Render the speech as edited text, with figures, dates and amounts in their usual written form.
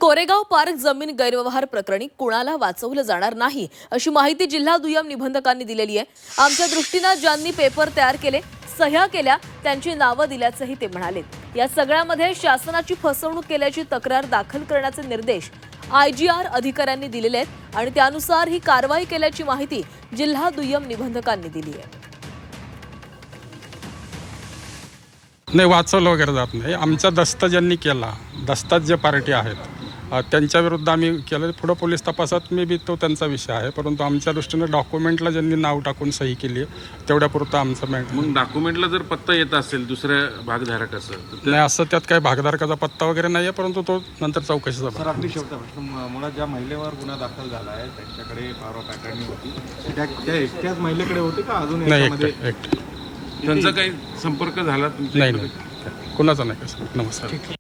Koregaon park जमीन गैरव्यवहार प्रकरणी कुणाला वाचवलं जाणार नाही अशी माहिती जिल्हा दुय्यम निबंधकांनी दिलेली आहे। आमच्या दृष्टीने ज्यांनी पेपर तयार केले, सह्या केल्या, त्यांची नावं दिल्याचंही ते म्हणाले। या सगळ्यामध्ये शासनाची फसवणूक केल्याची तक्रार दाखल करण्याचे निर्देश IGR अधिकाऱ्यांनी दिलेले आहेत आणि त्यानुसार ही कारवाई केल्याची माहिती जिल्हा दुय्यम निबंधकांनी दिली आहे। नाही, वाचवलं वगैरे जात नाही। आमचा दस्त ज्यांनी केला, दस्तात जे पार्टी आहेत त्यांच्या विरुद्ध आम्ही केलं। पुढे पोलीस तपासात मे बी तो त्यांचा विषय आहे, परंतु आमच्या दृष्टीने डॉक्युमेंटला ज्यांनी नाव टाकून सही केली आहे तेवढ्यापुरतं आमचं मग डॉक्युमेंटला जर पत्ता येत असेल दुसऱ्या भागधारकाचं नाही, असं त्यात काही भागधारकाचा पत्ता वगैरे नाही आहे, परंतु तो नंतर चौकशीचा सर आपली शेवटचा प्रश्न, मुळात ज्या महिलेवर गुन्हा दाखल झाला आहे त्यांच्याकडे पावरा पॅटर्न होती, त्या एकट्याच महिलेकडे होते का अजून नाही? याच्यामध्ये एकटे त्यांचा काही संपर्क झाला नाही, कुणाचा नाही कसं। नमस्कार।